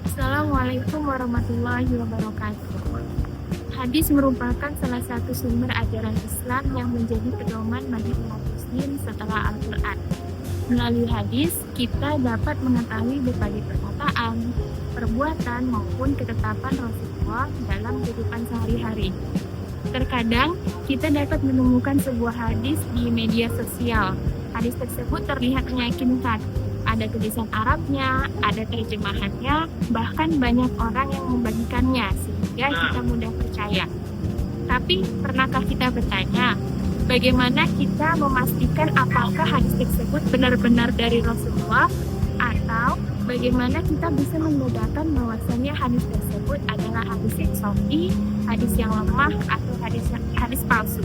Assalamualaikum warahmatullahi wabarakatuh. Hadis merupakan salah satu sumber ajaran Islam yang menjadi pedoman bagi umat muslim setelah Al-Quran. Melalui hadis, kita dapat mengetahui berbagai perkataan, perbuatan maupun ketetapan Rasulullah dalam kehidupan sehari-hari. Terkadang, kita dapat menemukan sebuah hadis di media sosial. Hadis tersebut terlihat meyakinkan. Ada tulisan Arabnya, ada terjemahannya, bahkan banyak orang yang membagikannya sehingga kita mudah percaya. Tapi, pernahkah kita bertanya, bagaimana kita memastikan apakah hadis tersebut benar-benar dari Rasulullah, atau bagaimana kita bisa membedakan bahwasannya hadis tersebut adalah hadis yang sahih, hadis yang lemah, atau hadis palsu?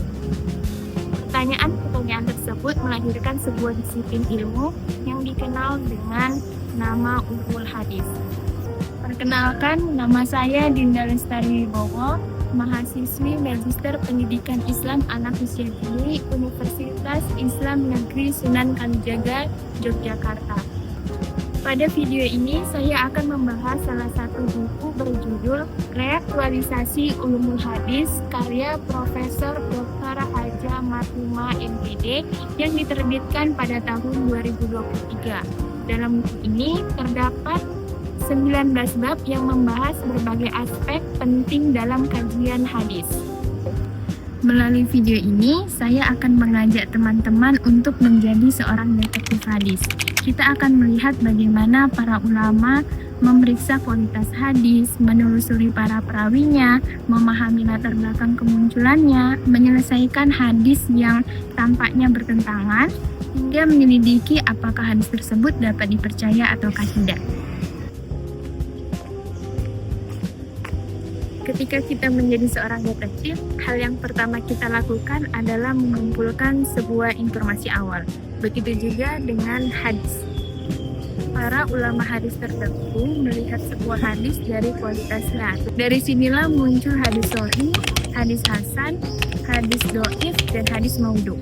Pertanyaan-pertanyaan tersebut melahirkan sebuah disiplin ilmu yang dikenal dengan nama Ulumul Hadis. Perkenalkan, nama saya Dinda Lestari Wibowo, mahasiswi Magister Pendidikan Islam Anak Usia Dini Universitas Islam Negeri Sunan Kalijaga, Yogyakarta. Pada video ini, saya akan membahas salah satu buku berjudul Reaktualisasi Ulumul Hadis karya Profesor Dr. Haja Matuma MPD yang diterbitkan pada tahun 2023. Dalam buku ini terdapat 19 bab yang membahas berbagai aspek penting dalam kajian hadis. Melalui video ini, saya akan mengajak teman-teman untuk menjadi seorang detektif hadis. Kita akan melihat bagaimana para ulama memeriksa kualitas hadis, menelusuri para perawinya, memahami latar belakang kemunculannya, menyelesaikan hadis yang tampaknya bertentangan, hingga menyelidiki apakah hadis tersebut dapat dipercaya ataukah tidak. Ketika kita menjadi seorang detektif, hal yang pertama kita lakukan adalah mengumpulkan sebuah informasi awal. Begitu juga dengan hadis. Para ulama hadis tertentu melihat sebuah hadis dari kualitasnya. Dari sinilah muncul hadis sahih, hadis hasan, hadis dhaif, dan hadis maudhu.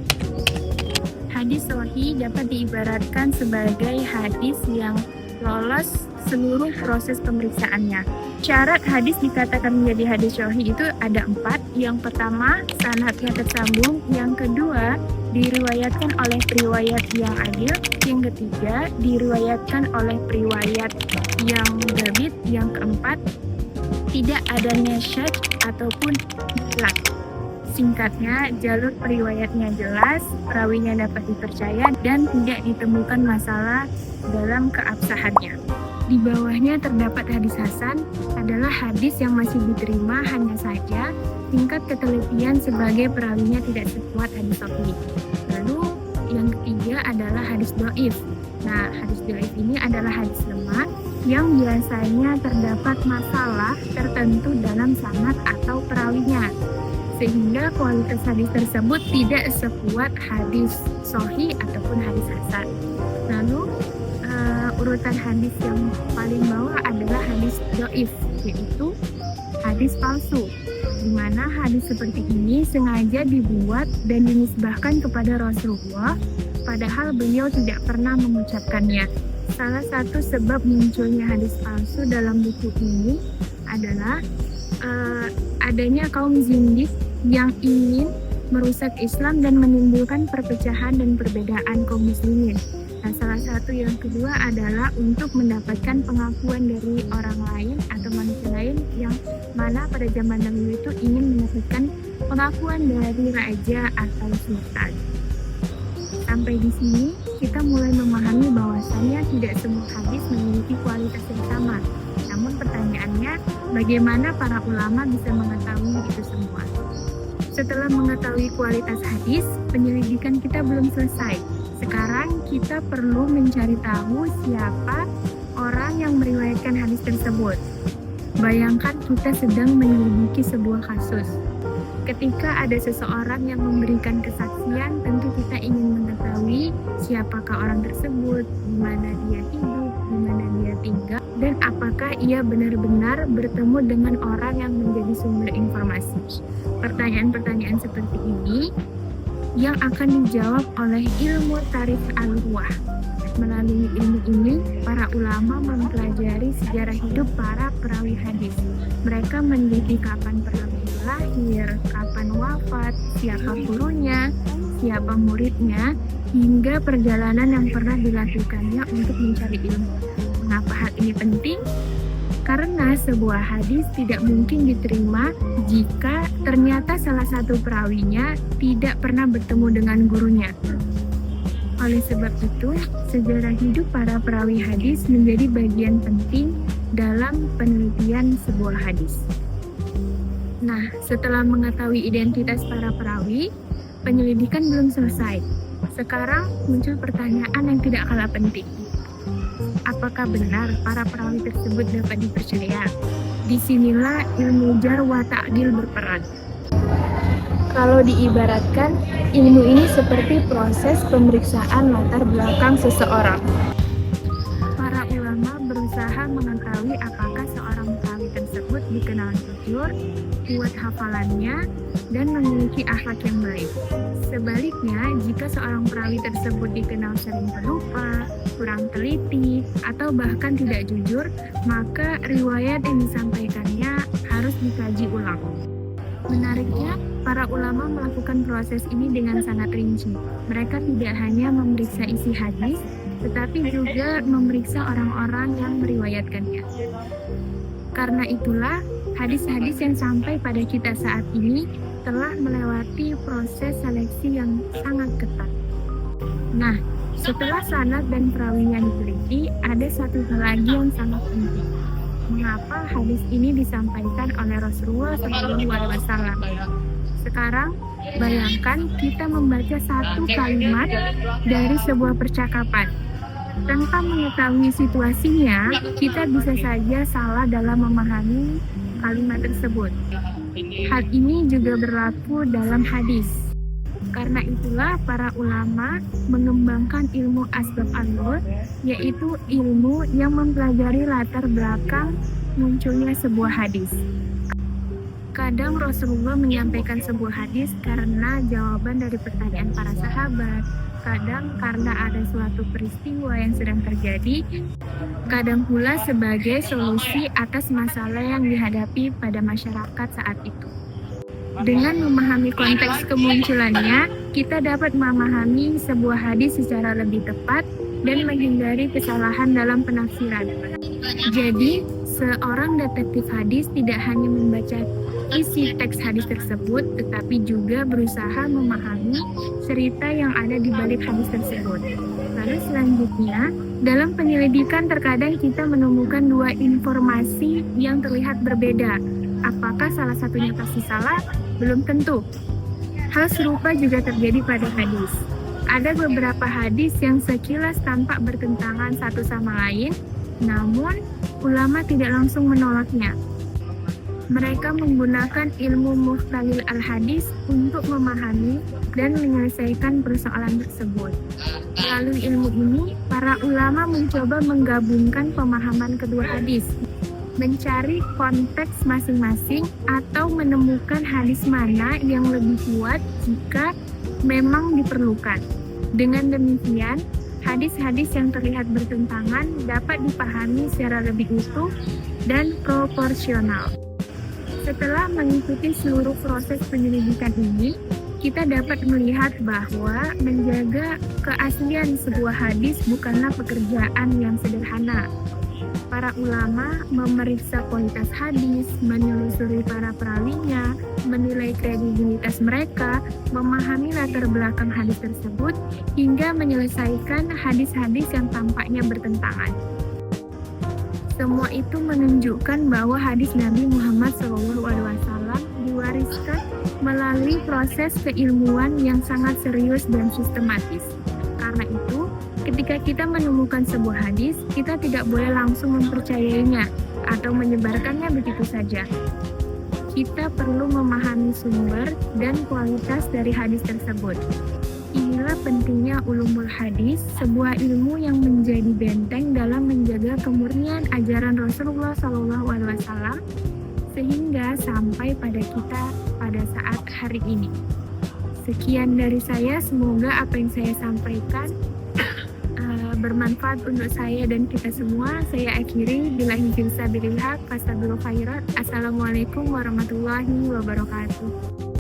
Hadis sahih dapat diibaratkan sebagai hadis yang lolos seluruh proses pemeriksaannya. Syarat hadis dikatakan menjadi hadis sahih itu ada 4. Yang pertama, sanadnya tersambung. Yang kedua, diriwayatkan oleh periwayat yang adil. Yang ketiga, diriwayatkan oleh periwayat yang dhabit. Yang keempat, tidak adanya syadz ataupun ikhtilaf. Singkatnya, jalur periwayatnya jelas, perawinya dapat dipercaya, dan tidak ditemukan masalah dalam keabsahannya. Di bawahnya terdapat hadis hasan, adalah hadis yang masih diterima, hanya saja tingkat ketelitian sebagai perawinya tidak sekuat hadis sahih. Lalu yang ketiga adalah hadis dhaif. Nah, hadis dhaif ini adalah hadis lemah yang biasanya terdapat masalah tertentu dalam sanad atau perawinya, sehingga kualitas hadis tersebut tidak sekuat hadis sahih ataupun hadis hasan. Lalu urutan hadis yang paling bawah adalah hadis dhaif, yaitu hadis palsu, di mana hadis seperti ini sengaja dibuat dan dinisbahkan kepada Rasulullah, padahal beliau tidak pernah mengucapkannya. Salah satu sebab munculnya hadis palsu dalam buku ini adalah adanya kaum zindik yang ingin merusak Islam dan menimbulkan perpecahan dan perbedaan kaum muslimin. Nah, salah satu yang kedua adalah untuk mendapatkan pengakuan dari orang lain atau manusia lain yang mana pada zaman dahulu itu ingin mendapatkan pengakuan dari raja atau sultan. Sampai di sini kita mulai memahami bahwasannya tidak semua hadis memiliki kualitas yang sama. Namun pertanyaannya, bagaimana para ulama bisa mengetahui itu semua? Setelah mengetahui kualitas hadis, penyelidikan kita belum selesai. Sekarang kita perlu mencari tahu siapa orang yang meriwayatkan hadis tersebut. Bayangkan kita sedang menyelidiki sebuah kasus. Ketika ada seseorang yang memberikan kesaksian, tentu kita ingin mengetahui siapakah orang tersebut, di mana dia hidup, di mana dia tinggal, dan apakah ia benar-benar bertemu dengan orang yang menjadi sumber informasi. Pertanyaan-pertanyaan seperti ini yang akan dijawab oleh ilmu tarikh al-ruwah. Melalui ilmu ini, para ulama mempelajari sejarah hidup para perawi hadis. Mereka meneliti kapan perawi lahir, kapan wafat, siapa gurunya, siapa muridnya, hingga perjalanan yang pernah dilakukannya untuk mencari ilmu. Mengapa hal ini penting? Karena sebuah hadis tidak mungkin diterima jika ternyata salah satu perawinya tidak pernah bertemu dengan gurunya. Oleh sebab itu, sejarah hidup para perawi hadis menjadi bagian penting dalam penelitian sebuah hadis. Nah, setelah mengetahui identitas para perawi, penyelidikan belum selesai. Sekarang muncul pertanyaan yang tidak kalah penting. Apakah benar para perawi tersebut dapat dipercaya? Disinilah ilmu jar wa ta'dil berperan. Kalau diibaratkan, ilmu ini seperti proses pemeriksaan latar belakang seseorang. Para ulama berusaha mengetahui apakah seorang perawi tersebut dikenal jujur, kuat hafalannya, dan memiliki akhlak yang baik. Sebaliknya, jika seorang perawi tersebut dikenal sering pelupa, kurang teliti, atau bahkan tidak jujur, maka riwayat yang disampaikannya harus dikaji ulang. Menariknya, para ulama melakukan proses ini dengan sangat rinci. Mereka tidak hanya memeriksa isi hadis, tetapi juga memeriksa orang-orang yang meriwayatkannya. Karena itulah, hadis-hadis yang sampai pada kita saat ini telah melewati proses seleksi yang sangat ketat. Nah, setelah sanad dan perawinya diteliti, ada satu hal lagi yang sangat penting. Mengapa hadis ini disampaikan oleh Rasulullah SAW? Sekarang, bayangkan kita membaca satu kalimat dari sebuah percakapan. Tanpa mengetahui situasinya, kita bisa saja salah dalam memahami kalimat tersebut. Hal ini juga berlaku dalam hadis. Karena itulah para ulama mengembangkan ilmu asbab an-nuzul, yaitu ilmu yang mempelajari latar belakang munculnya sebuah hadis. Kadang Rasulullah menyampaikan sebuah hadis karena jawaban dari pertanyaan para sahabat, kadang karena ada suatu peristiwa yang sedang terjadi, kadang pula sebagai solusi atas masalah yang dihadapi pada masyarakat saat itu. Dengan memahami konteks kemunculannya, kita dapat memahami sebuah hadis secara lebih tepat dan menghindari kesalahan dalam penafsiran. Jadi, seorang detektif hadis tidak hanya membaca isi teks hadis tersebut, tetapi juga berusaha memahami cerita yang ada di balik hadis tersebut. Lalu selanjutnya, dalam penyelidikan terkadang kita menemukan dua informasi yang terlihat berbeda. Apakah salah satunya pasti salah? Belum tentu. Hal serupa juga terjadi pada hadis. Ada beberapa hadis yang sekilas tampak bertentangan satu sama lain, namun ulama tidak langsung menolaknya. Mereka menggunakan ilmu muhtalil al-hadis untuk memahami dan menyelesaikan persoalan tersebut. Melalui ilmu ini, para ulama mencoba menggabungkan pemahaman kedua hadis, mencari konteks masing-masing atau menemukan hadis mana yang lebih kuat jika memang diperlukan. Dengan demikian, hadis-hadis yang terlihat bertentangan dapat dipahami secara lebih utuh dan proporsional. Setelah mengikuti seluruh proses penyelidikan ini, kita dapat melihat bahwa menjaga keaslian sebuah hadis bukanlah pekerjaan yang sederhana. Para ulama memeriksa kualitas hadis, menelusuri para perawinya, menilai kredibilitas mereka, memahami latar belakang hadis tersebut, hingga menyelesaikan hadis-hadis yang tampaknya bertentangan. Semua itu menunjukkan bahwa hadis Nabi Muhammad SAW diwariskan melalui proses keilmuan yang sangat serius dan sistematis. Karena itu, ketika kita menemukan sebuah hadis, kita tidak boleh langsung mempercayainya atau menyebarkannya begitu saja. Kita perlu memahami sumber dan kualitas dari hadis tersebut. Inilah pentingnya ulumul hadis, sebuah ilmu yang menjadi benteng dalam menjaga kemurnian ajaran Rasulullah SAW sehingga sampai pada kita pada saat hari ini. Sekian dari saya, semoga apa yang saya sampaikan bermanfaat untuk saya dan kita semua. Saya akhiri, billahi taufiq wal hidayah, fastabiqul khairat. Assalamualaikum warahmatullahi wabarakatuh.